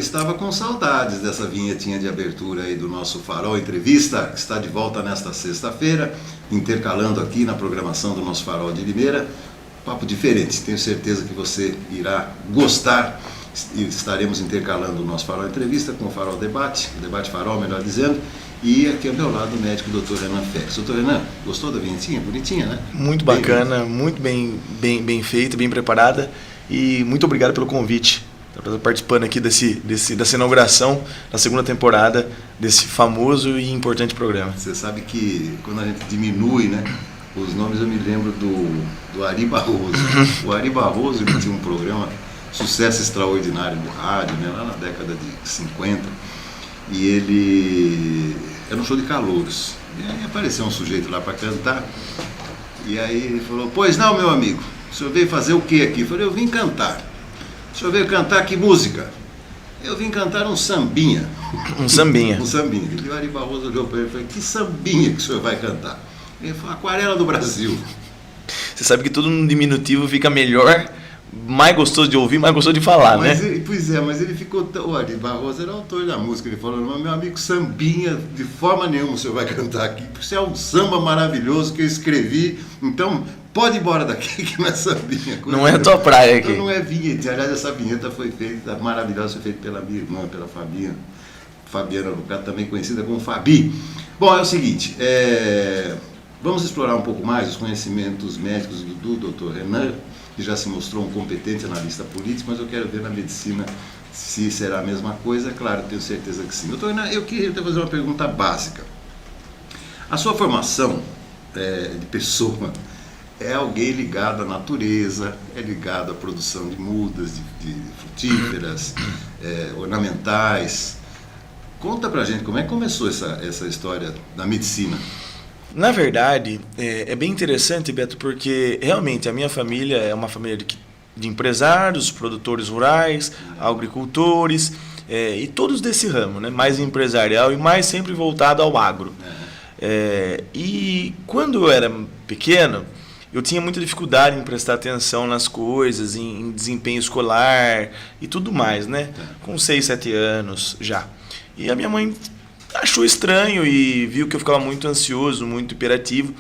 estava com saudades dessa vinhetinha de abertura aí do nosso Farol Entrevista, que está de volta nesta sexta-feira, intercalando aqui na programação do nosso Farol de Limeira. Papo diferente, tenho certeza que você irá gostar. E estaremos intercalando o nosso Farol Entrevista com o Farol Debate, o Debate Farol, melhor dizendo. E aqui ao meu lado o médico Dr. Renan Félix. Dr. Renan, gostou da vinhetinha? Bonitinha, né? Muito bacana, muito bem feita, bem preparada. E muito obrigado pelo convite. Estou participando aqui dessa inauguração da segunda temporada desse famoso e importante programa. Você sabe que quando a gente diminui, né, os nomes, eu me lembro do Ari Barroso. O Ari Barroso, ele tinha um programa, sucesso extraordinário do rádio, né, lá na década de 50. E ele era um show de calouros. E aí apareceu um sujeito lá para cantar. E aí ele falou: pois não, meu amigo, o senhor veio fazer o que aqui? Eu falei: eu vim cantar. O senhor veio cantar que música? Eu vim cantar um sambinha. Um sambinha. Um sambinha. E o Ari Barroso olhou para ele e falou: que sambinha que o senhor vai cantar? Ele falou: Aquarela do Brasil. Você sabe que tudo no diminutivo fica melhor, mais gostoso de ouvir, mais gostoso de falar, né? Pois é, mas ele ficou... O Ari Barroso era autor da música. Ele falou: meu amigo, sambinha, de forma nenhuma o senhor vai cantar aqui, porque isso é um samba maravilhoso que eu escrevi. Então, pode ir embora daqui, que não é sambinha. Não é a tua praia aqui. Então não é vinheta. Aliás, essa vinheta foi feita, maravilhosa, foi feita pela minha irmã, pela Fabiana Lucato, também conhecida como Fabi. Bom, é o seguinte, vamos explorar um pouco mais os conhecimentos médicos do Dr. Renan, que já se mostrou um competente analista político, mas eu quero ver na medicina se será a mesma coisa. Claro, tenho certeza que sim. Doutor Renan, eu queria te fazer uma pergunta básica. A sua formação de pessoa é alguém ligado à natureza, é ligado à produção de mudas, de frutíferas, ornamentais. Conta pra gente como é que começou essa história da medicina. Na verdade, é bem interessante, Beto, porque realmente a minha família é uma família de empresários, produtores rurais, agricultores, e todos desse ramo, né? Mais empresarial e mais sempre voltado ao agro. E quando eu era pequeno, eu tinha muita dificuldade em prestar atenção nas coisas, em desempenho escolar e tudo mais, né? Com 6, 7 anos já. E a minha mãe achou estranho e viu que eu ficava muito ansioso, muito hiperativo,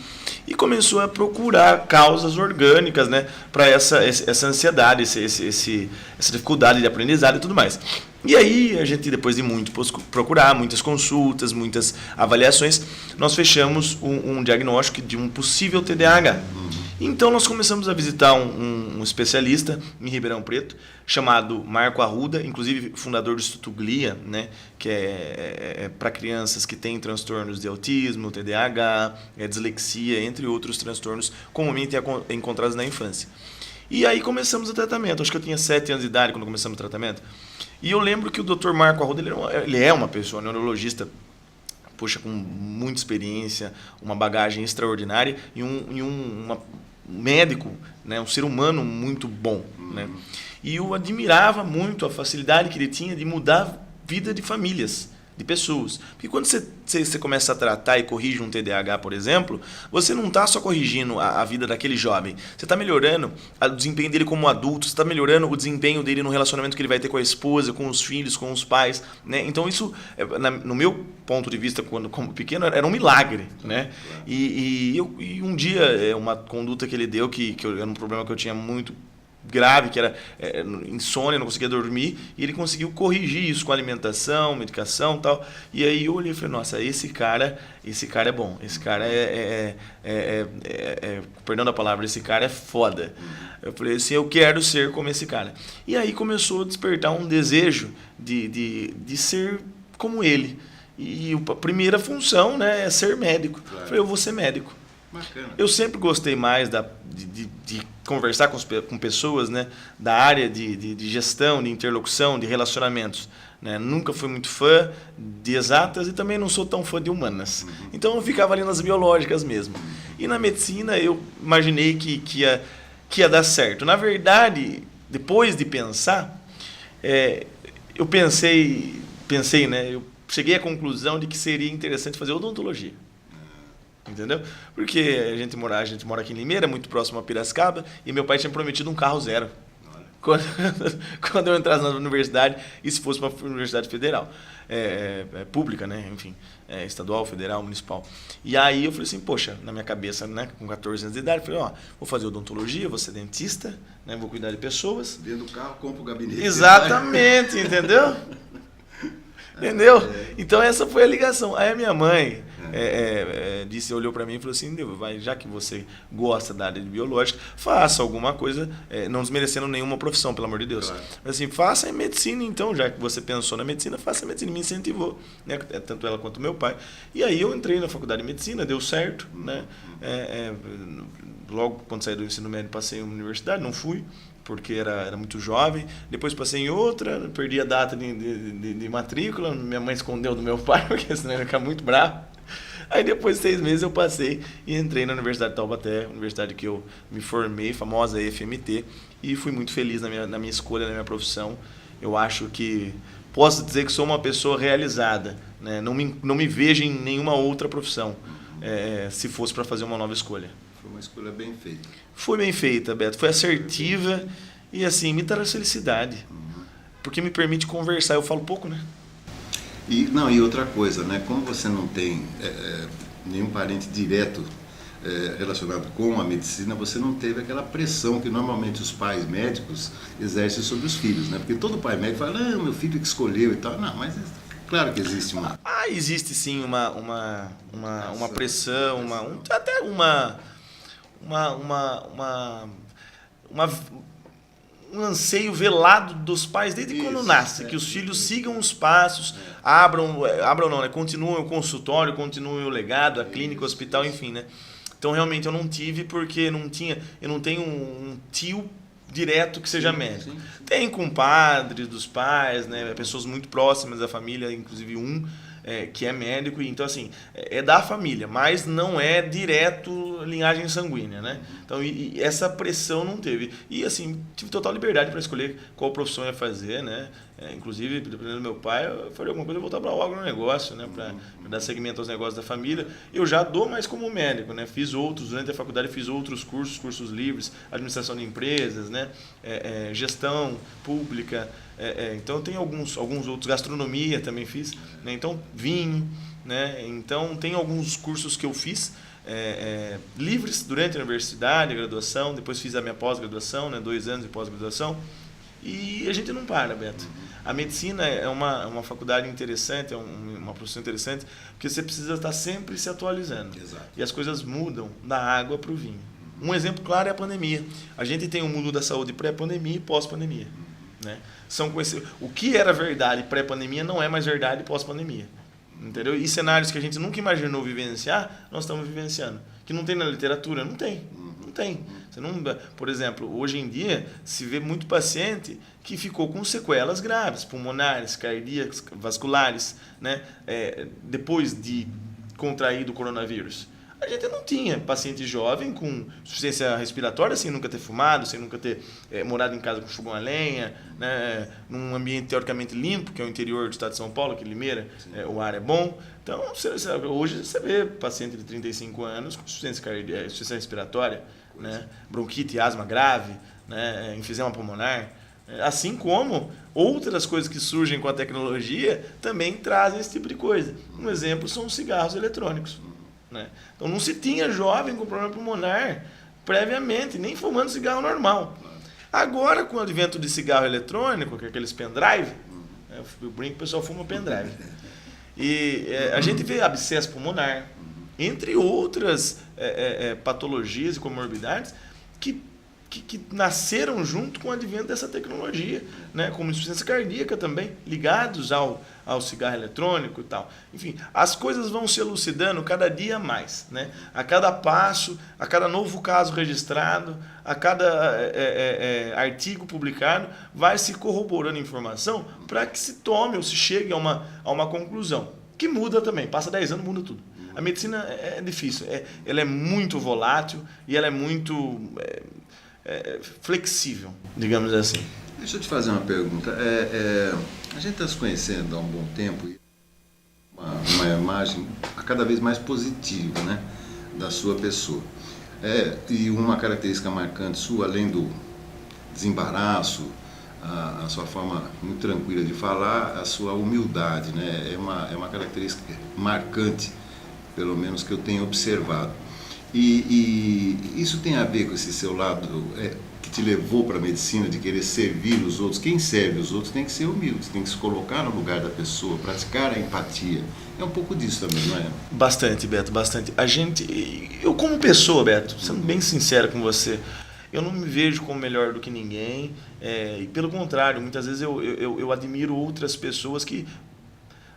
e começou a procurar causas orgânicas, né, para essa ansiedade, essa dificuldade de aprendizado e tudo mais. E aí, a gente, depois de muito procurar, muitas consultas, muitas avaliações, nós fechamos um diagnóstico de um possível TDAH. Então, nós começamos a visitar um especialista em Ribeirão Preto, chamado Marco Arruda, inclusive fundador do Instituto Glia, né, que é para crianças que têm transtornos de autismo, TDAH, dislexia, entre outros transtornos comumente encontrados na infância. E aí começamos o tratamento. Acho que eu tinha 7 anos de idade quando começamos o tratamento. E eu lembro que o Dr. Marco Arruda, ele é uma pessoa, neurologista, poxa, com muita experiência, uma bagagem extraordinária e um médico, né, um ser humano muito bom, né? E eu admirava muito a facilidade que ele tinha de mudar a vida de famílias, de pessoas. Porque quando você começa a tratar e corrige um TDAH, por exemplo, você não está só corrigindo a vida daquele jovem, você está melhorando o desempenho dele como adulto, você está melhorando o desempenho dele no relacionamento que ele vai ter com a esposa, com os filhos, com os pais, né? Então isso, no meu ponto de vista, como pequeno, era um milagre, né? E um dia, uma conduta que ele deu, que era um problema que eu tinha muito grave, que era insônia, não conseguia dormir, e ele conseguiu corrigir isso com alimentação, medicação e tal. E aí eu olhei e falei: nossa, esse cara é bom, esse cara perdão a palavra, esse cara é foda. Eu falei assim: eu quero ser como esse cara. E aí começou a despertar um desejo de ser como ele. E a primeira função, né, é ser médico. Claro. Eu falei: eu vou ser médico. Bacana. Eu sempre gostei mais de conversar com pessoas, né, da área de gestão, de interlocução, de relacionamentos, né? Nunca fui muito fã de exatas e também não sou tão fã de humanas. Então eu ficava ali nas biológicas mesmo. E na medicina eu imaginei que ia dar certo. Na verdade, depois de pensar, eu pensei, né, eu cheguei à conclusão de que seria interessante fazer odontologia. Entendeu? Porque a gente mora aqui em Limeira, muito próximo a Piracicaba, e meu pai tinha prometido um carro zero. quando, quando eu entrasse na universidade, e se fosse uma universidade federal, pública, né? Enfim, estadual, federal, municipal. E aí eu falei assim, poxa, na minha cabeça, né, com 14 anos de idade, eu falei, ó, vou fazer odontologia, vou ser dentista, né, vou cuidar de pessoas. Dentro do carro, compra o gabinete. Exatamente, entendeu? Entendeu? Então essa foi a ligação. Aí a minha mãe disse, olhou para mim e falou assim, já que você gosta da área de biológica, faça alguma coisa, não desmerecendo nenhuma profissão, pelo amor de Deus. Claro. Mas assim, faça em medicina então, já que você pensou na medicina, faça medicina. Me incentivou, né? Tanto ela quanto meu pai. E aí eu entrei na faculdade de medicina, deu certo, né? Logo quando saí do ensino médio passei em uma universidade, não fui, porque era muito jovem. Depois passei em outra, perdi a data de matrícula, minha mãe escondeu do meu pai, porque senão ele ia ficar muito bravo. Aí depois de 6 meses eu passei e entrei na Universidade de Taubaté, universidade que eu me formei, famosa FMT, e fui muito feliz na minha escolha, na minha profissão. Eu acho que posso dizer que sou uma pessoa realizada, né? Não me vejo em nenhuma outra profissão, se fosse para fazer uma nova escolha. Foi uma escolha bem feita. Foi bem feita, Beto. Foi assertiva e, assim, me traz felicidade. Porque me permite conversar. Eu falo pouco, né? E outra coisa, né? Como você não tem nenhum parente direto relacionado com a medicina, você não teve aquela pressão que normalmente os pais médicos exercem sobre os filhos, né? Porque todo pai médico fala, meu filho que escolheu e tal. Não, mas claro que existe uma... existe sim uma pressão, até um anseio velado dos pais desde quando nasce, que os filhos sigam os passos, abram não, né? Continuem o consultório, continuem o legado, a clínica, o hospital, enfim, né? Então realmente eu não tive porque eu não tenho um tio direto que seja médico. Sim. Tem compadres dos pais, né? Pessoas muito próximas da família, inclusive que é médico, então assim, é da família, mas não é direto linhagem sanguínea, né? Então, e essa pressão não teve. E assim, tive total liberdade para escolher qual profissão eu ia fazer, né? Inclusive, dependendo do meu pai, eu faria alguma coisa, eu voltar para o agronegócio, né? Para dar seguimento aos negócios da família. Eu já dou mais como médico, né? Durante a faculdade fiz outros cursos livres, administração de empresas, né? Gestão pública, então tem alguns outros, gastronomia também fiz, né? Então vinho, né? Então tem alguns cursos que eu fiz livres durante a universidade, a graduação, depois fiz a minha pós-graduação, né? 2 anos de pós-graduação, e a gente não para, Beto. A medicina é uma faculdade interessante, é uma profissão interessante, porque você precisa estar sempre se atualizando. Exato. E as coisas mudam da água para o vinho. Um exemplo claro é a pandemia. A gente tem o mundo da saúde pré-pandemia e pós-pandemia, né? O que era verdade pré-pandemia não é mais verdade pós-pandemia. Entendeu? E cenários que a gente nunca imaginou vivenciar, nós estamos vivenciando. Que não tem na literatura? Não tem. Não tem. Você não, por exemplo, hoje em dia se vê muito paciente que ficou com sequelas graves, pulmonares, cardíacas, vasculares, né? Depois de contrair do coronavírus. A gente não tinha paciente jovem com insuficiência respiratória sem nunca ter fumado, sem nunca ter morado em casa com fogão a lenha, né, num ambiente teoricamente limpo, que é o interior do estado de São Paulo, que Limeira, o ar é bom. Então, hoje você vê paciente de 35 anos com insuficiência respiratória, né, bronquite e asma grave, né, enfisema pulmonar. Assim como outras coisas que surgem com a tecnologia também trazem esse tipo de coisa. Um exemplo são os cigarros eletrônicos. Né? Então não se tinha jovem com problema pulmonar previamente, nem fumando cigarro normal. Agora, com o advento de cigarro eletrônico, que é aqueles pendrive, eu brinco que o pessoal fuma pendrive. E a gente vê abscesso pulmonar, entre outras patologias e comorbidades que nasceram junto com o advento dessa tecnologia, né? Como insuficiência cardíaca também, ligados ao cigarro eletrônico e tal. Enfim, as coisas vão se elucidando cada dia mais, né? A cada passo, a cada novo caso registrado, a cada artigo publicado, vai se corroborando informação para que se tome ou se chegue a uma conclusão, que muda também, passa 10 anos, muda tudo. A medicina é difícil, ela é muito volátil e ela é muito... flexível, digamos assim. Deixa eu te fazer uma pergunta. A gente está se conhecendo há um bom tempo e uma imagem cada vez mais positiva, né, da sua pessoa. E uma característica marcante sua, além do desembaraço, a sua forma muito tranquila de falar, a sua humildade, né? É uma característica marcante, pelo menos que eu tenho observado. E isso tem a ver com esse seu lado que te levou para a medicina, de querer servir os outros. Quem serve os outros tem que ser humilde, tem que se colocar no lugar da pessoa, praticar a empatia. É um pouco disso também, não é? Bastante, Beto, bastante. Eu como pessoa, Beto, sendo bem sincero com você, eu não me vejo como melhor do que ninguém, e pelo contrário, muitas vezes eu admiro outras pessoas que,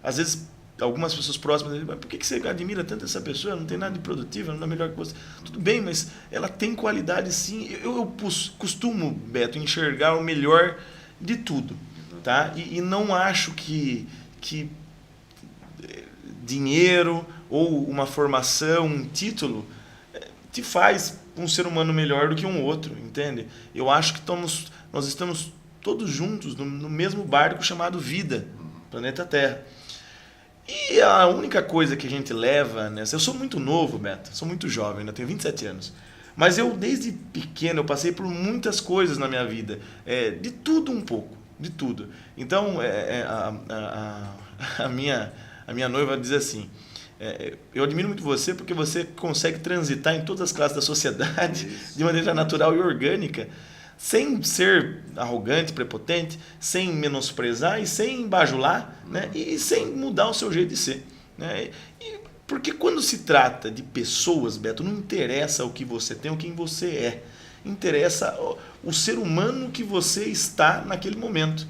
às vezes, algumas pessoas próximas dizem, mas por que você admira tanto essa pessoa? Não tem nada de produtiva, não é melhor que você. Tudo bem, mas ela tem qualidade sim. Eu costumo, Beto, enxergar o melhor de tudo, tá? E não acho que dinheiro ou uma formação, um título, te faz um ser humano melhor do que um outro, entende? Eu acho que nós estamos todos juntos no mesmo barco chamado vida, planeta Terra. E a única coisa que a gente leva nessa... Eu sou muito novo, Beto, sou muito jovem, ainda tenho 27 anos. Mas eu, desde pequeno, eu passei por muitas coisas na minha vida. De tudo um pouco, de tudo. Então, a minha noiva diz assim, eu admiro muito você porque você consegue transitar em todas as classes da sociedade de maneira natural e orgânica, sem ser arrogante, prepotente, sem menosprezar e sem bajular, né? E sem mudar o seu jeito de ser, né? Porque quando se trata de pessoas, Beto, não interessa o que você tem ou quem você é. Interessa o ser humano que você está naquele momento.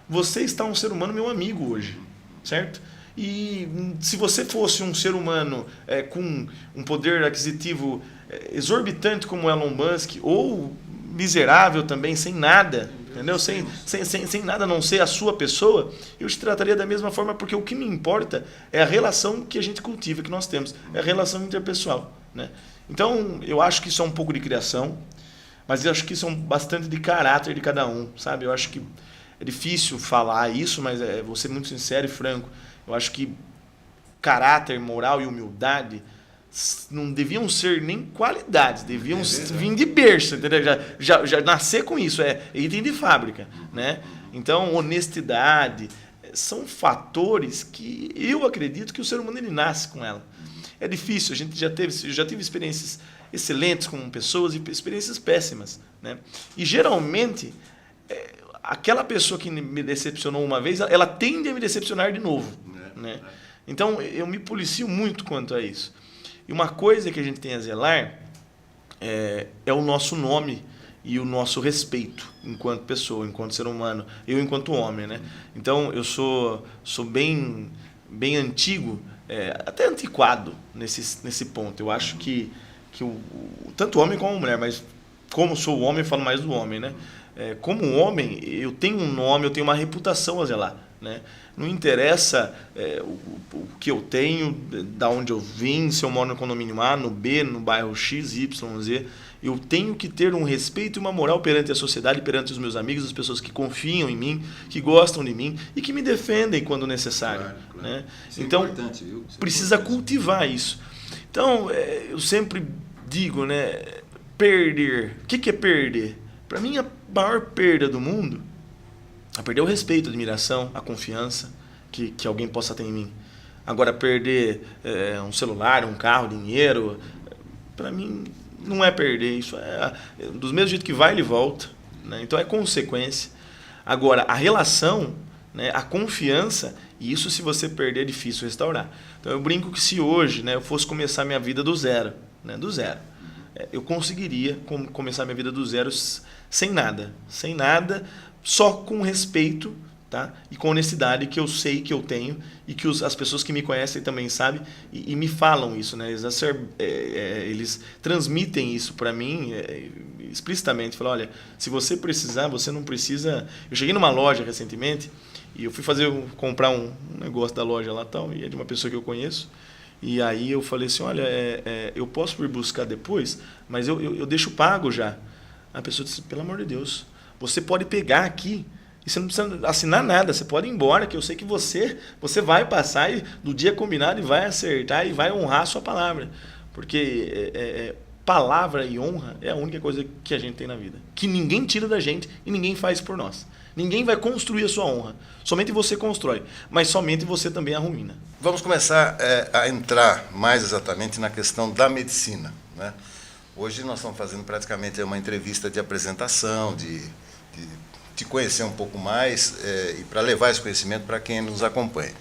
Você está um ser humano, meu amigo, hoje, certo? E se você fosse um ser humano com um poder aquisitivo exorbitante como Elon Musk, ou miserável também, sem nada, entendeu? Sem nada a não ser a sua pessoa, eu te trataria da mesma forma, porque o que me importa é a relação que a gente cultiva, que nós temos, é a relação interpessoal, né? Então, eu acho que isso é um pouco de criação, mas eu acho que isso é bastante de caráter de cada um, sabe? Eu acho que é difícil falar isso, mas vou ser muito sincero e franco. Eu acho que caráter, moral e humildade não deviam ser nem qualidades, deviam vir de berço, entendeu? Já nascer com isso, item de fábrica, né? Então, honestidade são fatores que eu acredito que o ser humano ele nasce com ela. É difícil, a gente já teve experiências excelentes com pessoas e experiências péssimas, né? E geralmente aquela pessoa que me decepcionou uma vez, ela tende a me decepcionar de novo, né? Então, eu me policio muito quanto a isso. E uma coisa que a gente tem a zelar é o nosso nome e o nosso respeito enquanto pessoa, enquanto ser humano, eu enquanto homem, né? Então, eu sou bem antigo, até antiquado nesse ponto. Eu acho que tanto homem como mulher, mas como sou homem, eu falo mais do homem, né? Como homem, eu tenho um nome, eu tenho uma reputação a zelar, né? Não interessa o que eu tenho, da onde eu vim, se eu moro no condomínio A, no B, no bairro X, Y, Z. Eu tenho que ter um respeito e uma moral perante a sociedade, perante os meus amigos, as pessoas que confiam em mim, que gostam de mim e que me defendem quando necessário. Claro. Né? Isso então, é importante, viu? Isso precisa cultivar isso. Então, eu sempre digo, né, perder. O que é perder? Para mim, a maior perda do mundo é perder o respeito, a admiração, a confiança que alguém possa ter em mim. Agora, perder um celular, um carro, dinheiro, para mim não é perder. Isso dos mesmos jeitos que vai, ele volta, né? Então é consequência. Agora, a relação, né, a confiança, isso se você perder é difícil restaurar. Então eu brinco que se hoje, né, eu fosse começar minha vida do zero, né, eu conseguiria começar minha vida do zero sem nada, só com respeito, tá? E com honestidade que eu sei que eu tenho e que as pessoas que me conhecem também sabem e me falam isso, né? Eles transmitem isso para mim explicitamente. Falam, olha, se você precisar, você não precisa... Eu cheguei numa loja recentemente e eu fui comprar um negócio da loja lá tal, e é de uma pessoa que eu conheço. E aí eu falei assim, olha, eu posso vir buscar depois, mas eu deixo pago já. A pessoa disse, pelo amor de Deus, você pode pegar aqui e você não precisa assinar nada, você pode ir embora, que eu sei que você vai passar do dia combinado e vai acertar e vai honrar a sua palavra. Porque palavra e honra é a única coisa que a gente tem na vida, que ninguém tira da gente e ninguém faz por nós. Ninguém vai construir a sua honra. Somente você constrói, mas somente você também arruína. Vamos começar a entrar mais exatamente na questão da medicina, né? Hoje nós estamos fazendo praticamente uma entrevista de apresentação, de te conhecer um pouco mais e para levar esse conhecimento para quem nos acompanha.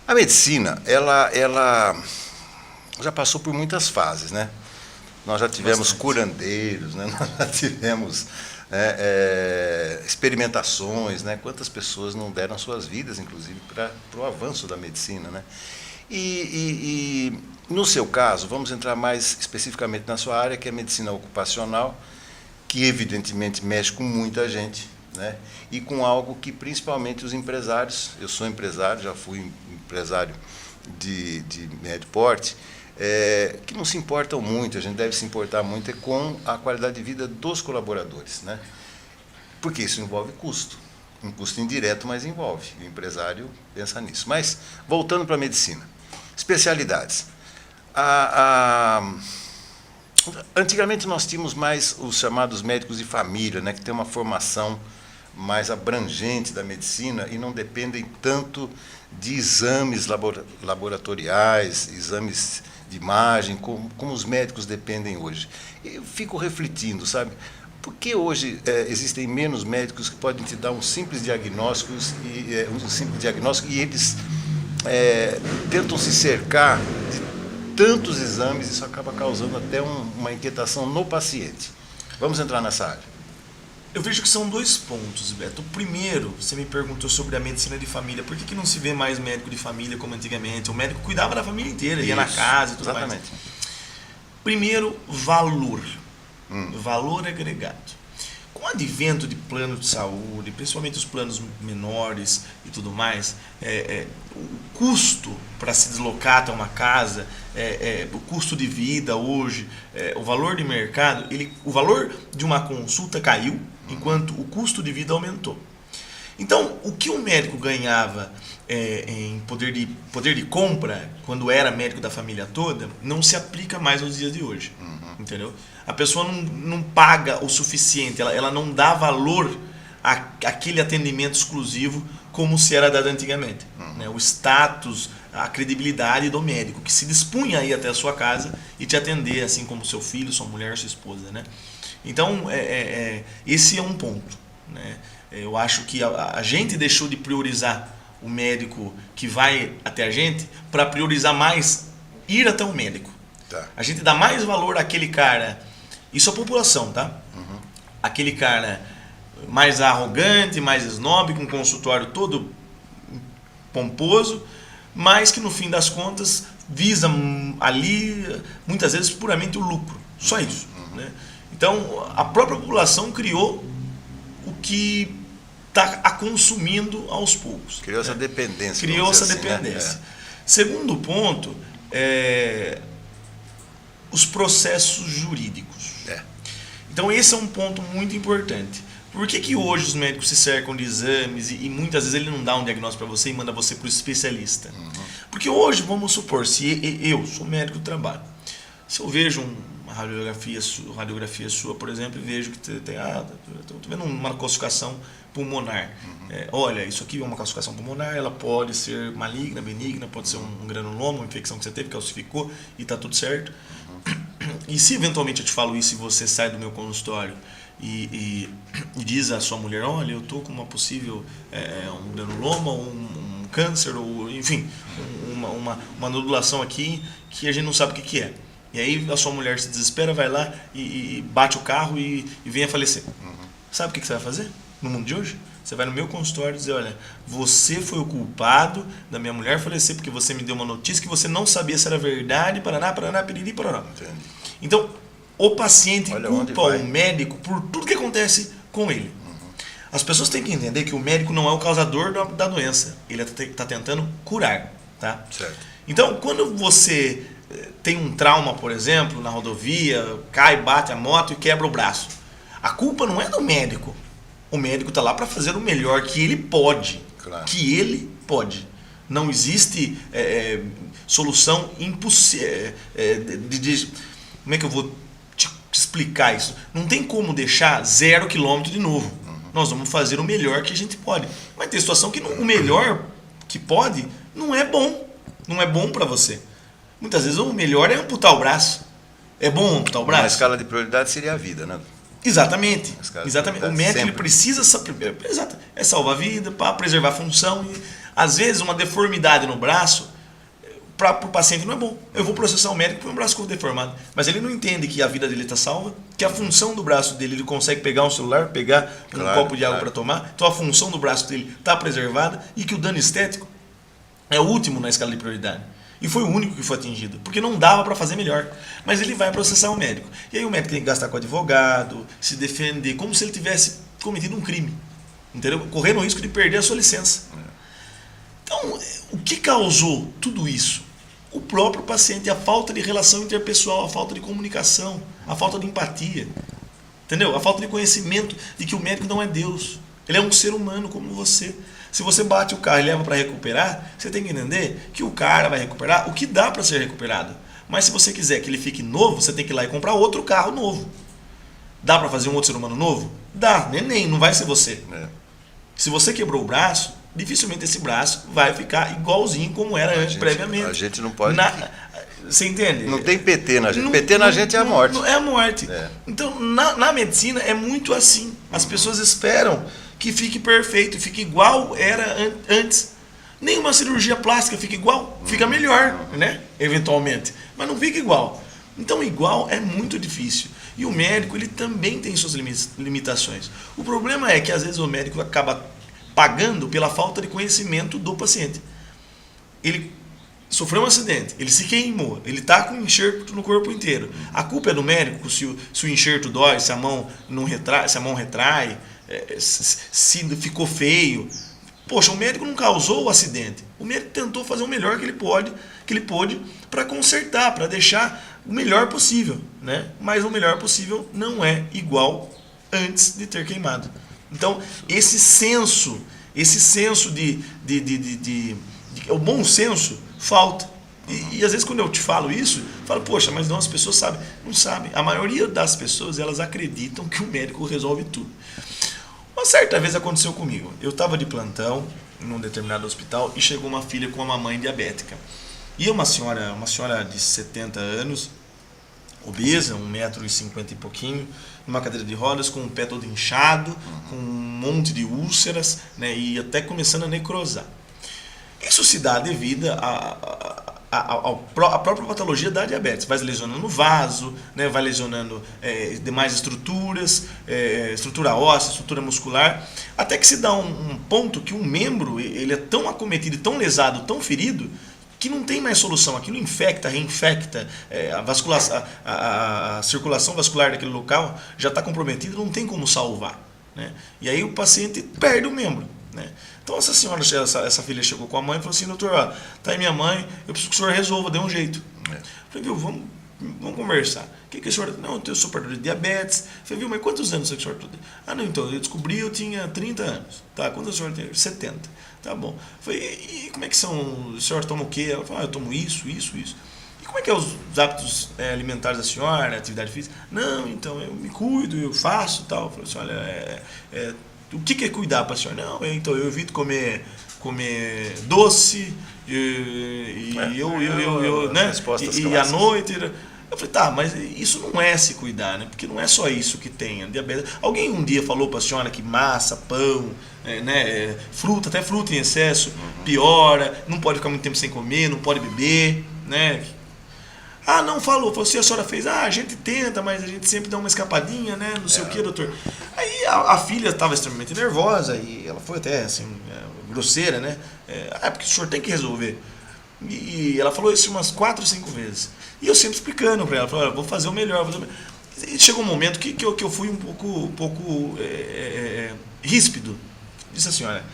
A medicina, ela já passou por muitas fases, né? Nós já tivemos curandeiros, né? Nós já tivemos experimentações, né? Quantas pessoas não deram suas vidas, inclusive, para o avanço da medicina, né? E no seu caso, vamos entrar mais especificamente na sua área, que é a medicina ocupacional, que evidentemente mexe com muita gente, né? E com algo que principalmente os empresários, eu sou empresário, já fui empresário de médio porte, que não se importam muito, a gente deve se importar muito com a qualidade de vida dos colaboradores, né? Porque isso envolve custo, um custo indireto, mas envolve, o empresário pensa nisso. Mas, voltando para a medicina, especialidades. Antigamente nós tínhamos mais os chamados médicos de família, né, que tem uma formação mais abrangente da medicina e não dependem tanto de exames laboratoriais, exames de imagem, como os médicos dependem hoje. Eu fico refletindo, sabe? Por que hoje existem menos médicos que podem te dar um simples diagnóstico e eles tentam se cercar de tantos exames, isso acaba causando até uma inquietação no paciente. Vamos entrar nessa área. Eu vejo que são dois pontos, Beto. O primeiro, você me perguntou sobre a medicina de família. Por que não se vê mais médico de família como antigamente? O médico cuidava da família inteira, ia na casa e tudo mais. Exatamente. Primeiro, valor. Valor agregado. Com o advento de plano de saúde, principalmente os planos menores e tudo mais, o custo para se deslocar até uma casa, o custo de vida hoje, o valor de mercado, o valor de uma consulta caiu, enquanto o custo de vida aumentou. Então, o que o médico ganhava em poder de compra, quando era médico da família toda, não se aplica mais nos dias de hoje. Entendeu? A pessoa não paga o suficiente, ela não dá valor àquele atendimento exclusivo como se era dado antigamente. Né? O status, a credibilidade do médico, que se dispunha a ir até a sua casa e te atender, assim como seu filho, sua mulher, sua esposa. Né? Então, esse é um ponto. Né? Eu acho que a gente deixou de priorizar o médico que vai até a gente para priorizar mais ir até o médico. Tá. A gente dá mais valor àquele cara, isso é a população, tá? Aquele cara mais arrogante, mais snob, com um consultório todo pomposo, mas que no fim das contas visa ali, muitas vezes, puramente o lucro. Só isso. Né? Então, a própria população criou o que está a consumindo aos poucos. Criou essa dependência. Criou essa assim, dependência. Né? Segundo ponto, os processos jurídicos. Então esse é um ponto muito importante. Por que hoje os médicos se cercam de exames e muitas vezes ele não dá um diagnóstico para você e manda você para o especialista? Porque hoje, vamos supor, se eu sou médico do trabalho, se eu vejo uma radiografia sua, por exemplo, e vejo que estou vendo uma calcificação pulmonar. Olha, isso aqui é uma calcificação pulmonar, ela pode ser maligna, benigna, pode ser um granuloma, uma infecção que você teve, calcificou e está tudo certo. E se eventualmente eu te falo isso e você sai do meu consultório e diz à sua mulher, olha, eu estou com uma possível um granuloma, um câncer, ou enfim, uma nodulação aqui que a gente não sabe o que é. E aí a sua mulher se desespera, vai lá e bate o carro e vem a falecer. Sabe o que você vai fazer no mundo de hoje? Você vai no meu consultório e dizer, olha, você foi o culpado da minha mulher falecer porque você me deu uma notícia que você não sabia se era verdade, paraná, piriri, parará. Entendi. Então, o paciente culpa o médico por tudo que acontece com ele. As pessoas têm que entender que o médico não é o causador da doença. Ele está tentando curar. Tá? Certo. Então, quando você tem um trauma, por exemplo, na rodovia, cai, bate a moto e quebra o braço, a culpa não é do médico. O médico está lá para fazer o melhor que ele pode. Claro. Que ele pode. Não existe solução impossível. Como é que eu vou te explicar isso? Não tem como deixar 0 km de novo. Nós vamos fazer o melhor que a gente pode. Mas tem situação que o melhor que pode não é bom. Não é bom para você. Muitas vezes o melhor é amputar o braço. É bom amputar o braço? Na escala de prioridade seria a vida, né? Exatamente. Exatamente. O médico ele precisa salvar a vida, para preservar a função. E, às vezes uma deformidade no braço para o paciente não é bom. Eu vou processar o médico porque o braço ficou deformado. Mas ele não entende que a vida dele está salva, que a função do braço dele, ele consegue pegar um celular, pegar um copo de água para tomar. Então a função do braço dele está preservada e que o dano estético é o último na escala de prioridade. E foi o único que foi atingido, porque não dava para fazer melhor. Mas ele vai processar o médico. E aí o médico tem que gastar com advogado, se defender, como se ele tivesse cometido um crime. Entendeu? Correndo o risco de perder a sua licença. Então, o que causou tudo isso? O próprio paciente, a falta de relação interpessoal, a falta de comunicação, a falta de empatia. Entendeu? A falta de conhecimento de que o médico não é Deus. Ele é um ser humano como você. Se você bate o carro e leva para recuperar, você tem que entender que o cara vai recuperar o que dá para ser recuperado. Mas se você quiser que ele fique novo, você tem que ir lá e comprar outro carro novo. Dá para fazer um outro ser humano novo? Dá, neném, não vai ser você. Se você quebrou o braço, dificilmente esse braço vai ficar igualzinho como era previamente. A gente não pode... Você entende? Não tem PT na gente. PT na gente é a morte. É a morte. Então, na medicina é muito assim. As pessoas esperam que fique perfeito, fique igual era antes. Nenhuma cirurgia plástica fica igual. Fica melhor, né? Eventualmente. Mas não fica igual. Então, igual é muito difícil. E o médico, ele também tem suas limitações. O problema é que, às vezes, o médico acaba pagando pela falta de conhecimento do paciente. Ele sofreu um acidente, ele se queimou, ele está com enxerto no corpo inteiro. A culpa é do médico se o enxerto dói, se a mão não retrai, se a mão retrai, se ficou feio. Poxa, o médico não causou o acidente. O médico tentou fazer o melhor que ele pôde para consertar, para deixar o melhor possível, né? Mas o melhor possível não é igual antes de ter queimado. Então, esse senso o bom senso falta. E às vezes quando eu te falo isso, eu falo, poxa, mas não, as pessoas sabem. Não sabem. A maioria das pessoas, elas acreditam que o médico resolve tudo. Uma certa vez aconteceu comigo. Eu estava de plantão num determinado hospital e chegou uma filha com uma mãe diabética. E uma senhora de 70 anos, obesa, 1,50 m e pouquinho, numa cadeira de rodas, com o pé todo inchado, com um monte de úlceras, né, e até começando a necrosar. Isso se dá devido à própria patologia da diabetes. Vai lesionando o vaso, né, vai lesionando demais estruturas, estrutura óssea, estrutura muscular, até que se dá um ponto que um membro ele é tão acometido, tão lesado, tão ferido, que não tem mais solução. Aquilo infecta, reinfecta, a circulação vascular daquele local já está comprometida, não tem como salvar, né? E aí o paciente perde o membro, né? Então essa filha chegou com a mãe e falou assim, doutor, ó, tá aí minha mãe, eu preciso que o senhor resolva, dê um jeito. Eu falei, viu, vamos conversar. O que o senhor... Não, eu sou portador de diabetes. Eu falei, viu, mas quantos anos o senhor tem? Ah, não, então, eu descobri, eu tinha 30 anos. Tá, quantos o senhor tem? 70. Tá bom. Eu falei, e como é que são? O senhor toma o quê? Ela falou, eu tomo isso. E como é que é os hábitos alimentares da senhora, atividade física? Não, então, eu me cuido, eu faço tal. Eu falei assim, olha, o que é cuidar para a senhora? Não, então, eu evito comer doce, né? E à noite... Eu falei, tá, mas isso não é se cuidar, né? Porque não é só isso que tem. Diabetes. Alguém um dia falou para a senhora que massa, pão, né, fruta, até fruta em excesso, piora, não pode ficar muito tempo sem comer, não pode beber, né? Ah, não falou assim, a senhora fez, a gente tenta, mas a gente sempre dá uma escapadinha, né? Não sei o que, doutor. Aí a filha estava extremamente nervosa e ela foi até assim, grosseira, né? Porque o senhor tem que resolver. E ela falou isso umas 4 ou 5 vezes. E eu sempre explicando para ela, falei, vou fazer o melhor. E chegou um momento que eu fui um pouco ríspido. Disse assim, olha,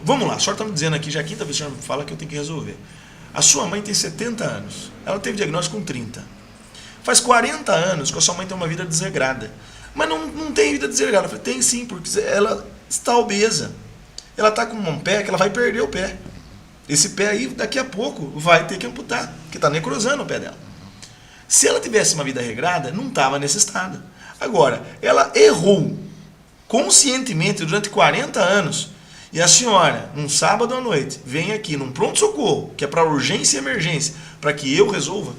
vamos lá, a senhora está me dizendo aqui, já a quinta vez que a senhora fala que eu tenho que resolver. A sua mãe tem 70 anos, ela teve diagnóstico com 30. Faz 40 anos que a sua mãe tem uma vida desregrada. Mas não tem vida desregrada. Eu falei, tem sim, porque ela está obesa. Ela está com um pé que ela vai perder o pé. Esse pé aí, daqui a pouco, vai ter que amputar, porque está necrosando o pé dela. Se ela tivesse uma vida regrada, não estava nesse estado. Agora, ela errou conscientemente durante 40 anos, e a senhora, num sábado à noite, vem aqui num pronto-socorro, que é para urgência e emergência, para que eu resolva,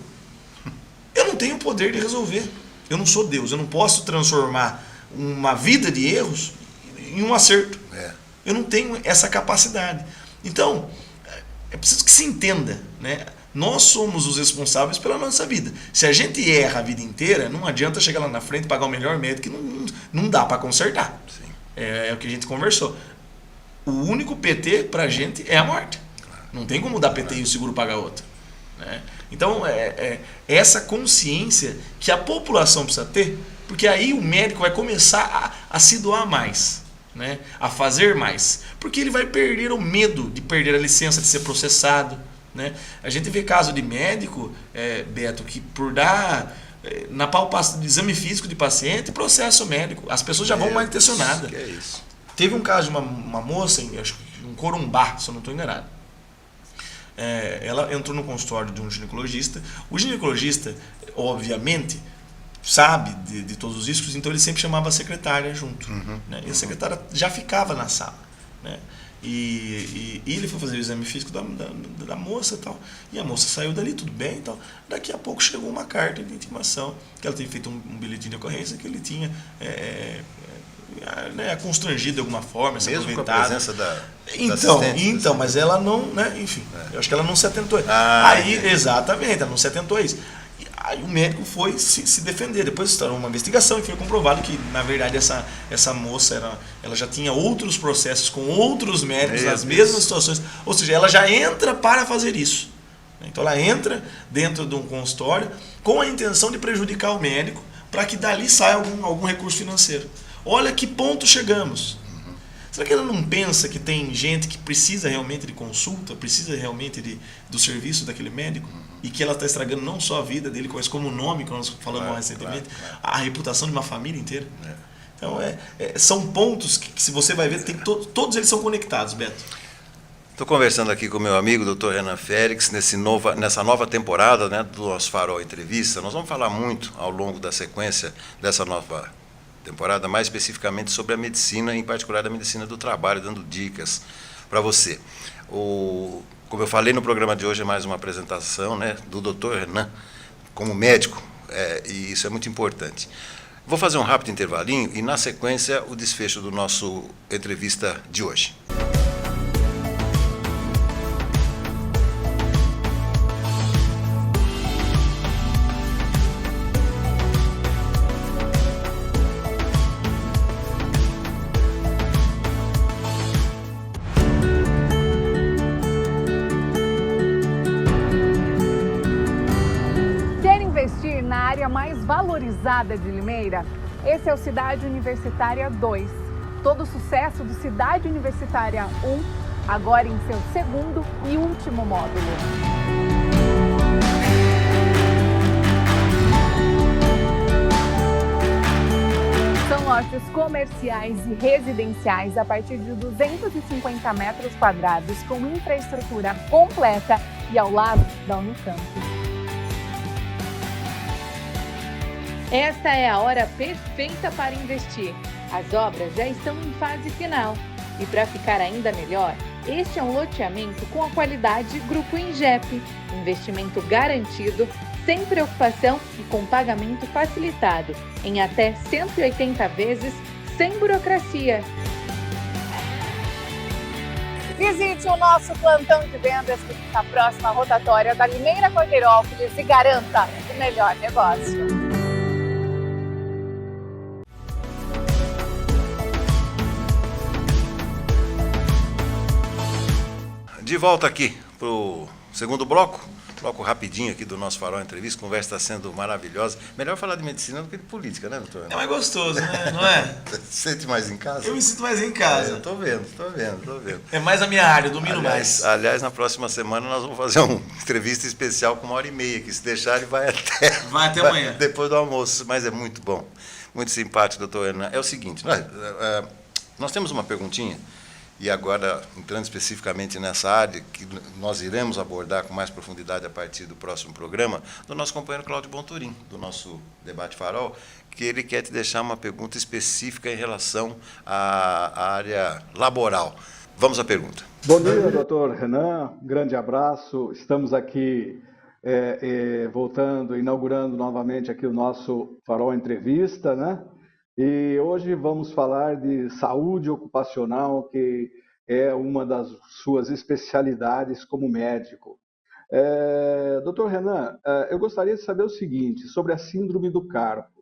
eu não tenho o poder de resolver. Eu não sou Deus, eu não posso transformar uma vida de erros em um acerto. Eu não tenho essa capacidade. Então, é preciso que se entenda, né? Nós somos os responsáveis pela nossa vida. Se a gente erra a vida inteira, não adianta chegar lá na frente e pagar o melhor médico, que não dá para consertar. Sim. É o que a gente conversou. O único PT pra gente é a morte. Não tem como dar PT e o seguro pagar outro. Né? Então, essa consciência que a população precisa ter, porque aí o médico vai começar a se doar mais, né? A fazer mais. Porque ele vai perder o medo de perder a licença, de ser processado. Né? A gente vê caso de médico, Beto, que por dar na palpação de exame físico de paciente, processo médico. As pessoas já vão mal intencionadas. Que é isso? Teve um caso de uma moça, acho que um Corumbá, se eu não estou enganado. Ela entrou no consultório de um ginecologista. O ginecologista, obviamente, sabe de todos os riscos, então ele sempre chamava a secretária junto. Né? E a secretária já ficava na sala. Né? E ele foi fazer o exame físico da moça e tal. E a moça saiu dali, tudo bem e tal. Daqui a pouco chegou uma carta de intimação, que ela tinha feito um bilhetinho de ocorrência, que ele tinha constrangido de alguma forma, se mesmo aproveitado. Com a presença da Então, mas ela não, né, enfim, eu acho que ela não se atentou. Exatamente, ela não se atentou a isso. Aí o médico foi se defender. Depois estourou uma investigação e foi comprovado que, na verdade, essa moça ela já tinha outros processos com outros médicos nas mesmas situações. Ou seja, ela já entra para fazer isso. Então ela entra dentro de um consultório com a intenção de prejudicar o médico para que dali saia algum recurso financeiro. Olha que ponto chegamos. Será que ela não pensa que tem gente que precisa realmente de consulta, precisa realmente do serviço daquele médico? E que ela está estragando não só a vida dele, mas como o nome, que nós falamos recentemente, a reputação de uma família inteira. Então, são pontos que se você vai ver, todos eles são conectados, Beto. Estou conversando aqui com o meu amigo, Dr. Renan Félix, nessa nova temporada, né, do nosso Farol Entrevista. Nós vamos falar muito ao longo da sequência dessa nova temporada, mais especificamente sobre a medicina, em particular a medicina do trabalho, dando dicas para você. Como eu falei no programa de hoje, é mais uma apresentação, né, do Dr. Renan como médico, e isso é muito importante. Vou fazer um rápido intervalinho e, na sequência, o desfecho do nosso entrevista de hoje. Mais valorizada de Limeira, esse é o Cidade Universitária 2. Todo o sucesso do Cidade Universitária 1, agora em seu segundo e último módulo. São lojas comerciais e residenciais a partir de 250 metros quadrados, com infraestrutura completa e ao lado da Unicamp. Esta é a hora perfeita para investir. As obras já estão em fase final. E para ficar ainda melhor, este é um loteamento com a qualidade Grupo Ingep. Investimento garantido, sem preocupação e com pagamento facilitado, em até 180 vezes, sem burocracia. Visite o nosso plantão de vendas que fica próximo à rotatória da Limeira Cordeirópolis e garanta o melhor negócio. De volta aqui para o segundo bloco rapidinho aqui do nosso Farol Entrevista. A conversa está sendo maravilhosa. Melhor falar de medicina do que de política, né, doutor? É mais gostoso, né? Não é? Você se sente mais em casa? Eu me sinto mais em casa. Estou vendo. É mais a minha área, eu domino mais. Aliás, na próxima semana nós vamos fazer uma entrevista especial com 1h30, que se deixar ele vai até amanhã. Depois do almoço, mas é muito bom. Muito simpático, doutor Renan. É o seguinte, nós temos uma perguntinha e agora entrando especificamente nessa área, que nós iremos abordar com mais profundidade a partir do próximo programa, do nosso companheiro Cláudio Bonturim, do nosso Debate Farol, que ele quer te deixar uma pergunta específica em relação à área laboral. Vamos à pergunta. Bom dia, doutor Renan. Um grande abraço. Estamos aqui voltando, inaugurando novamente aqui o nosso Farol Entrevista, né? E hoje vamos falar de saúde ocupacional, que é uma das suas especialidades como médico. Doutor Renan, eu gostaria de saber o seguinte, sobre a síndrome do carpo.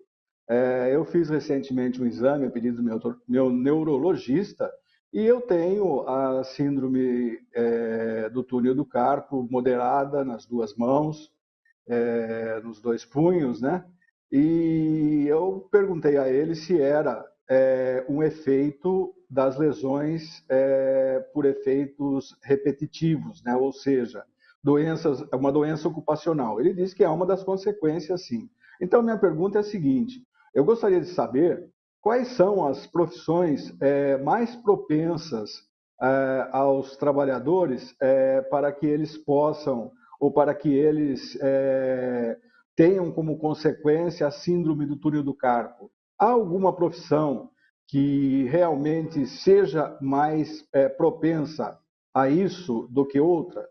Eu fiz recentemente um exame a pedido do meu neurologista e eu tenho a síndrome do túnel do carpo moderada nas duas mãos, nos dois punhos, né? E eu perguntei a ele se era um efeito das lesões por efeitos repetitivos, né? Ou seja, uma doença ocupacional. Ele disse que é uma das consequências, sim. Então, minha pergunta é a seguinte, eu gostaria de saber quais são as profissões mais propensas aos trabalhadores para que eles possam, ou para que eles tenham como consequência a síndrome do túnel do carpo. Há alguma profissão que realmente seja mais propensa a isso do que outra?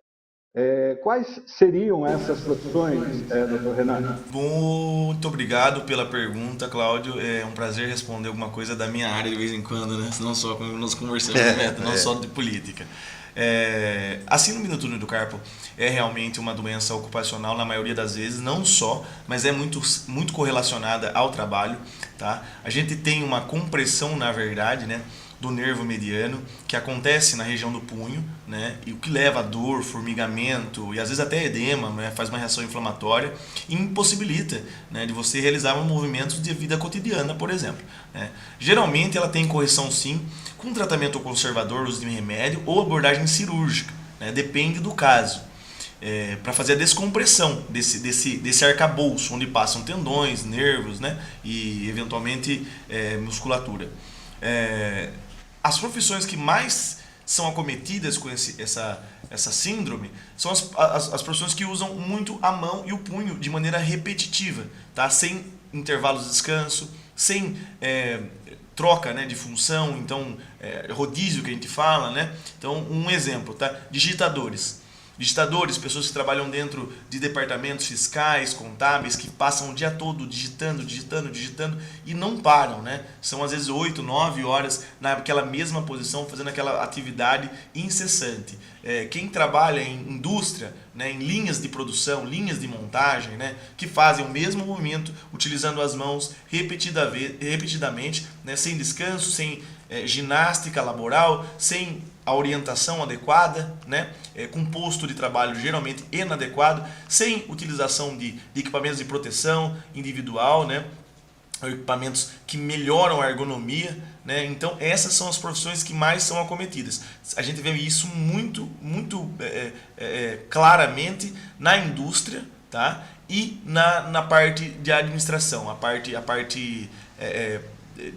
Quais seriam essas profissões, doutor Renan? Muito obrigado pela pergunta, Cláudio. É um prazer responder alguma coisa da minha área de vez em quando, né? Não só como nós conversamos, não só de política. A síndrome do túnel do carpo é realmente uma doença ocupacional na maioria das vezes, não só, mas é muito correlacionada ao trabalho, tá? A gente tem uma compressão, na verdade, né, do nervo mediano, que acontece na região do punho, né, e o que leva a dor, formigamento e às vezes até edema, né, faz uma reação inflamatória e impossibilita, né, de você realizar movimentos de vida cotidiana, por exemplo, né. Geralmente ela tem correção sim, com tratamento conservador, uso de remédio ou abordagem cirúrgica, né, depende do caso, para fazer a descompressão desse arcabouço, onde passam tendões, nervos, né, e eventualmente musculatura. As profissões que mais são acometidas com essa síndrome são as profissões que usam muito a mão e o punho de maneira repetitiva, tá? Sem intervalos de descanso, sem troca, né, de função, então rodízio que a gente fala, né? Então, um exemplo, tá? Digitadores, pessoas que trabalham dentro de departamentos fiscais, contábeis, que passam o dia todo digitando e não param, né? São às vezes 8, 9 horas naquela mesma posição, fazendo aquela atividade incessante. Quem trabalha em indústria, né, em linhas de produção, linhas de montagem, né, que fazem o mesmo movimento, utilizando as mãos repetidamente, né, sem descanso, sem ginástica laboral, sem a orientação adequada, né, com posto de trabalho geralmente inadequado, sem utilização de equipamentos de proteção individual, né, equipamentos que melhoram a ergonomia, né? Então essas são as profissões que mais são acometidas. A gente vê isso muito claramente na indústria, tá? E na parte de administração, a parte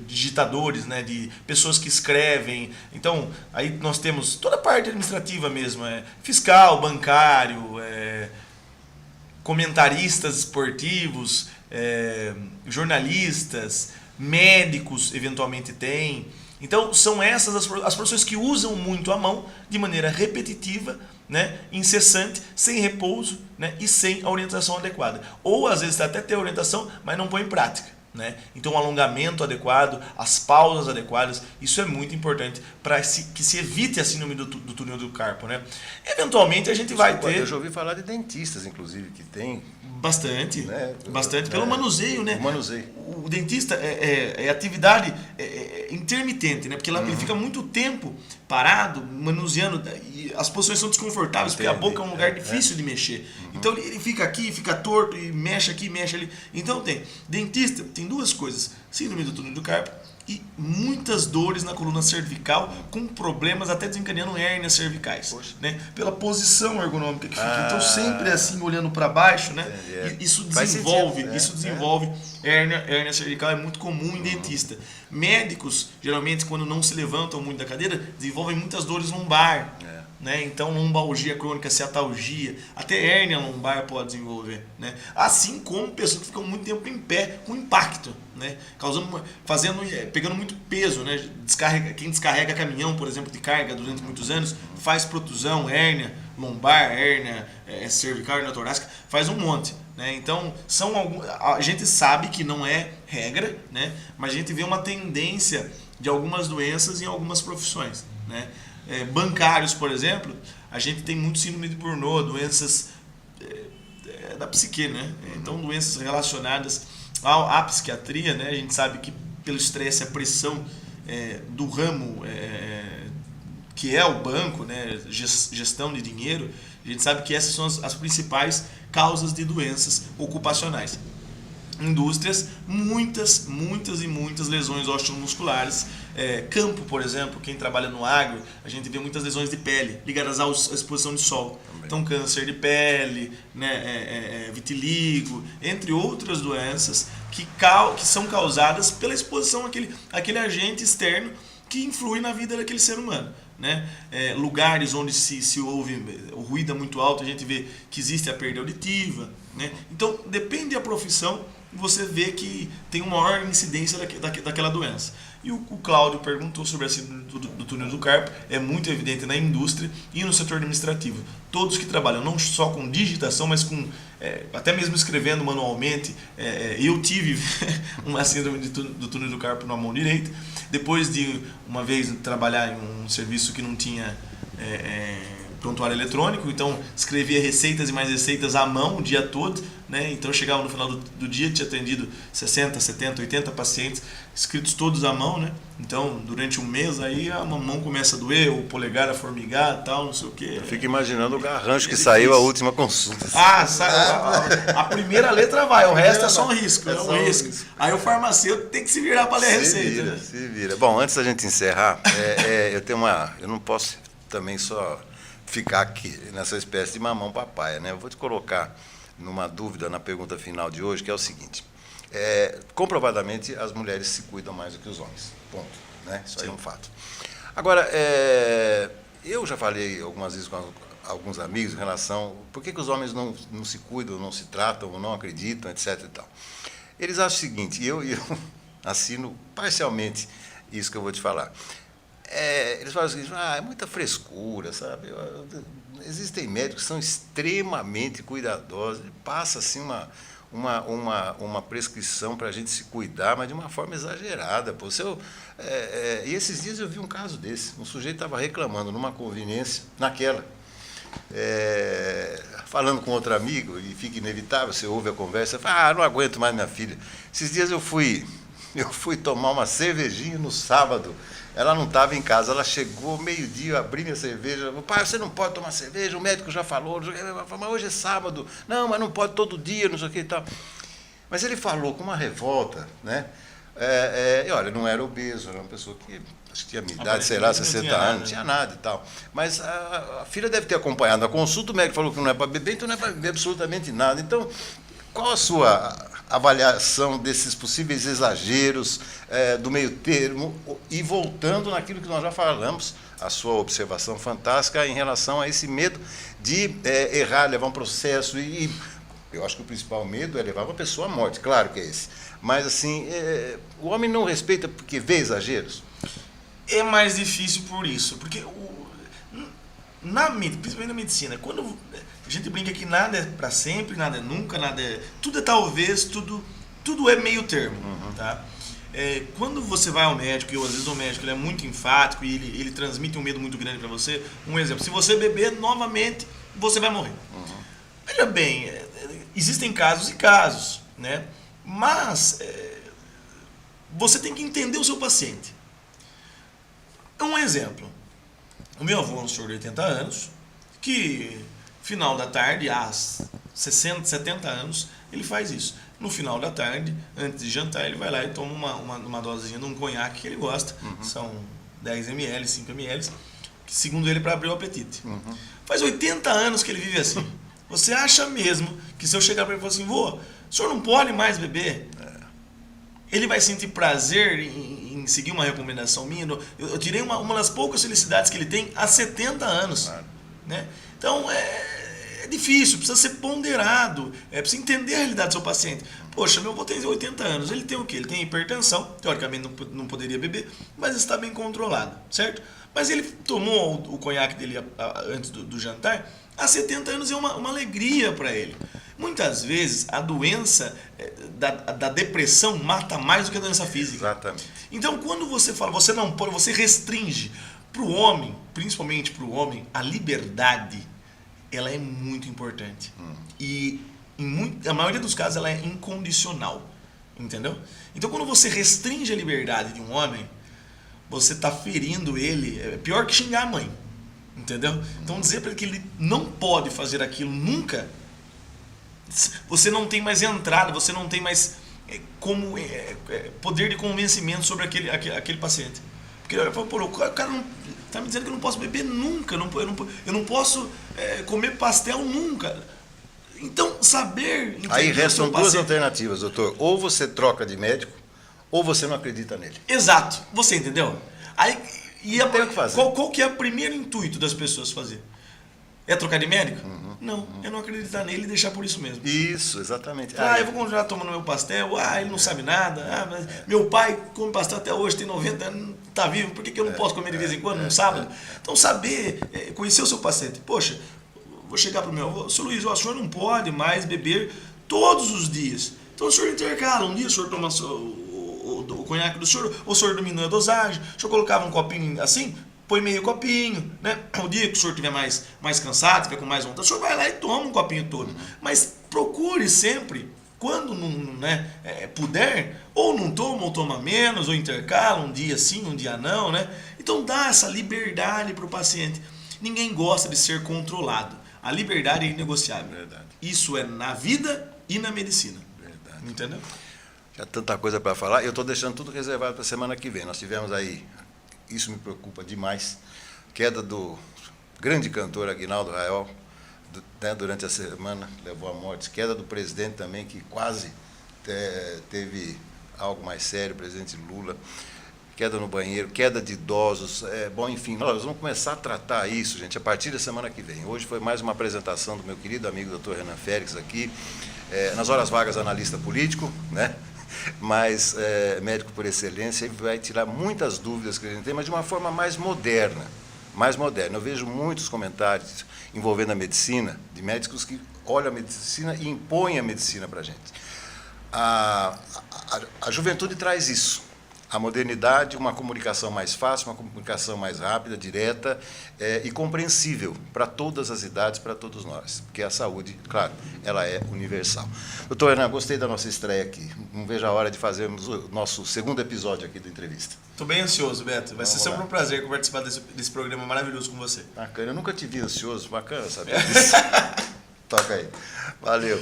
digitadores, né, de pessoas que escrevem. Então, aí nós temos toda a parte administrativa mesmo, fiscal, bancário, comentaristas esportivos, jornalistas, médicos eventualmente tem. Então, são essas as profissões que usam muito a mão de maneira repetitiva, né, incessante, sem repouso, né, e sem a orientação adequada. Ou às vezes até tem orientação, mas não põe em prática. Né? Então, o alongamento adequado, as pausas adequadas, isso é muito importante para que se evite a síndrome do túnel do carpo, né? Eventualmente a gente vai ter... Eu já ouvi falar de dentistas, inclusive, que tem... Bastante, né? Bastante, pelo manuseio, né? O manuseio. O dentista é atividade intermitente, né? Porque ele fica muito tempo parado, manuseando, e as posições são desconfortáveis, porque a boca é um lugar difícil de mexer. Então ele fica aqui, fica torto, e mexe aqui, mexe ali. Então dentista tem duas coisas, síndrome do túnel do carpo e muitas dores na coluna cervical, com problemas até desencadeando hérnias cervicais, né? Pela posição ergonômica que fica. Então sempre assim, olhando para baixo, né? Isso desenvolve hérnia cervical, é muito comum em dentista. Médicos, geralmente, quando não se levantam muito da cadeira, desenvolvem muitas dores lombar. Né? Então, lombalgia crônica, ciatalgia, até hérnia lombar pode desenvolver, né? Assim como pessoas que ficam muito tempo em pé com impacto, né? Pegando muito peso, né? Quem descarrega caminhão, por exemplo, de carga durante muitos anos, faz protusão, hérnia lombar, hérnia cervical, hérnia torácica, faz um monte, né? Então, a gente sabe que não é regra, né? Mas a gente vê uma tendência de algumas doenças em algumas profissões, né? Bancários, por exemplo, a gente tem muito síndrome de Burnout, doenças da psique, né? Então, doenças relacionadas à psiquiatria, né? A gente sabe que pelo estresse, a pressão do ramo que é o banco, né? Gestão de dinheiro, a gente sabe que essas são as principais causas de doenças ocupacionais. Indústrias, muitas lesões osteomusculares. Campo, por exemplo, quem trabalha no agro, a gente vê muitas lesões de pele ligadas à exposição de sol. Também. Então, câncer de pele, né, vitiligo, entre outras doenças que são causadas pela exposição àquele agente externo que influi na vida daquele ser humano. Né? Lugares onde se ouve o ruído é muito alto, a gente vê que existe a perda auditiva. Né? Então, depende da profissão, você vê que tem uma maior incidência daquela doença. E o Cláudio perguntou sobre a síndrome do túnel do carpo, é muito evidente na indústria e no setor administrativo. Todos que trabalham não só com digitação, mas com até mesmo escrevendo manualmente. Eu tive uma síndrome do túnel do carpo na mão direita, depois de uma vez trabalhar em um serviço que não tinha prontuário eletrônico, então escrevia receitas e mais receitas à mão o dia todo, né? Então chegava no final do dia, tinha atendido 60, 70, 80 pacientes, escritos todos à mão, né? Então durante um mês aí a mão começa a doer, o polegar a formigar, tal, não sei o quê. Eu fico imaginando o garrancho que saiu a última consulta. A primeira letra vai, o resto é só um risco, um risco. Aí o farmacêutico tem que se virar para ler a receita. Se vira. Bom, antes da gente encerrar, eu não posso também só ficar aqui nessa espécie de mamão papaya, né? Eu vou te colocar numa dúvida na pergunta final de hoje, que é o seguinte: comprovadamente as mulheres se cuidam mais do que os homens, ponto, né? Isso aí é um fato. Agora, eu já falei algumas vezes com alguns amigos em relação por que os homens não se cuidam, não se tratam, não acreditam, etc. e tal. Eles acham o seguinte, e eu assino parcialmente isso que eu vou te falar. Eles falam o seguinte: é muita frescura, sabe? Existem médicos que são extremamente cuidadosos, passa assim uma prescrição para a gente se cuidar, mas de uma forma exagerada. Pô. E esses dias eu vi um caso desse, um sujeito estava reclamando numa conveniência, falando com outro amigo, e fica inevitável, você ouve a conversa, fala, não aguento mais minha filha. Esses dias eu fui tomar uma cervejinha no sábado. Ela não estava em casa, ela chegou meio-dia, eu abri minha cerveja. Pai, você não pode tomar cerveja, o médico já falou, mas hoje é sábado. Não, mas não pode todo dia, não sei o que e tal. Mas ele falou com uma revolta, né? E olha, não era obeso, era uma pessoa que acho que tinha minha idade, sei lá, 60 anos, não tinha nada e tal. Mas a filha deve ter acompanhado a consulta, o médico falou que não é para beber, então não é para beber absolutamente nada. Então, qual a sua avaliação desses possíveis exageros do meio termo e voltando naquilo que nós já falamos, a sua observação fantástica em relação a esse medo de errar, levar um processo e eu acho que o principal medo é levar uma pessoa à morte, claro que é esse. Mas assim, o homem não respeita porque vê exageros? É mais difícil por isso, porque principalmente na medicina, quando a gente brinca que nada é para sempre, nada é nunca, tudo é talvez, tudo é meio termo, tá? Quando você vai ao médico, e às vezes o médico ele é muito enfático e ele transmite um medo muito grande para você, um exemplo, se você beber novamente, você vai morrer. Veja bem, existem casos e casos, né? Mas você tem que entender o seu paciente. Um exemplo, o meu avô é um senhor de 80 anos, que final da tarde, às 60, 70 anos, ele faz isso. No final da tarde, antes de jantar, ele vai lá e toma uma dosinha de um conhaque que ele gosta. São 10 ml, 5 ml, segundo ele, para abrir o apetite. Faz 80 anos que ele vive assim. Você acha mesmo que se eu chegar para ele e falar assim, vô, o senhor não pode mais beber? Ele vai sentir prazer em seguir uma recomendação minha? Eu tirei uma das poucas felicidades que ele tem há 70 anos. Né? Então, é difícil, precisa ser ponderado, precisa entender a realidade do seu paciente. Poxa, meu avô tem 80 anos, ele tem o quê? Ele tem hipertensão, teoricamente não poderia beber, mas está bem controlado, certo? Mas ele tomou o conhaque dele antes do jantar, há 70 anos é uma alegria para ele. Muitas vezes a doença da depressão mata mais do que a doença física. Exatamente. Então, quando você fala, você não pode, você restringe para o homem, principalmente para o homem, a liberdade, ela é muito importante. E a maioria dos casos ela é incondicional, entendeu? Então, quando você restringe a liberdade de um homem, você está ferindo ele, é pior que xingar a mãe, entendeu? Então, dizer para ele que ele não pode fazer aquilo nunca, você não tem mais entrada, você não tem mais poder de convencimento sobre aquele paciente. Porque ele fala, pô, o cara não está me dizendo que eu não posso beber nunca, eu não posso comer pastel nunca. Então, saber... Aí restam duas alternativas, doutor. Ou você troca de médico, ou você não acredita nele. Exato. Você entendeu? Aí, tem o que fazer. Qual que é o primeiro intuito das pessoas fazer? É trocar de médico? Não, é não acreditar nele e deixar por isso mesmo. Isso, exatamente. Eu vou continuar tomando meu pastel, ele não sabe nada, mas meu pai come pastel até hoje, tem 90 anos, está vivo, por que eu não posso comer de vez em quando, num sábado? Então, saber, conhecer o seu paciente. Poxa, vou chegar para o meu avô, seu Luiz, o senhor não pode mais beber todos os dias. Então o senhor intercala, um dia o senhor toma o conhaque do senhor, ou o senhor diminui a dosagem, o senhor colocava um copinho assim, põe meio copinho, né? O dia que o senhor estiver mais cansado, estiver com mais vontade, o senhor vai lá e toma um copinho todo. Mas procure sempre, quando não puder, ou não toma, ou toma menos, ou intercala, um dia sim, um dia não, né? Então dá essa liberdade para o paciente. Ninguém gosta de ser controlado. A liberdade é inegociável. Verdade. Isso é na vida e na medicina. Verdade. Entendeu? Já tanta coisa para falar. Eu estou deixando tudo reservado para a semana que vem. Nós tivemos aí, isso me preocupa demais, queda do grande cantor Aguinaldo Raiol, durante a semana, levou à morte. Queda do presidente também, que quase teve algo mais sério, o presidente Lula. Queda no banheiro, queda de idosos, enfim, nós vamos começar a tratar isso, gente, a partir da semana que vem. Hoje foi mais uma apresentação do meu querido amigo Dr. Renan Félix aqui, nas horas vagas analista político, né? Mas médico por excelência, ele vai tirar muitas dúvidas que a gente tem, mas de uma forma mais moderna. Eu vejo muitos comentários envolvendo a medicina, de médicos que olham a medicina e impõem a medicina para a gente. A juventude traz isso. A modernidade, uma comunicação mais fácil, uma comunicação mais rápida, direta e compreensível para todas as idades, para todos nós. Porque a saúde, claro, ela é universal. Doutor Renan, gostei da nossa estreia aqui. Não vejo a hora de fazermos o nosso segundo episódio aqui da entrevista. Estou bem ansioso, Beto. Vai ser sempre um prazer participar desse programa maravilhoso com você. Bacana. Eu nunca te vi ansioso. Bacana saber disso. Toca aí. Valeu.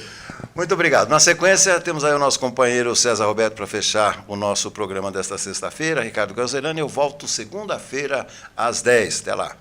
Muito obrigado. Na sequência, temos aí o nosso companheiro César Roberto para fechar o nosso programa desta sexta-feira. Ricardo Canzerani, eu volto segunda-feira às 10. Até lá.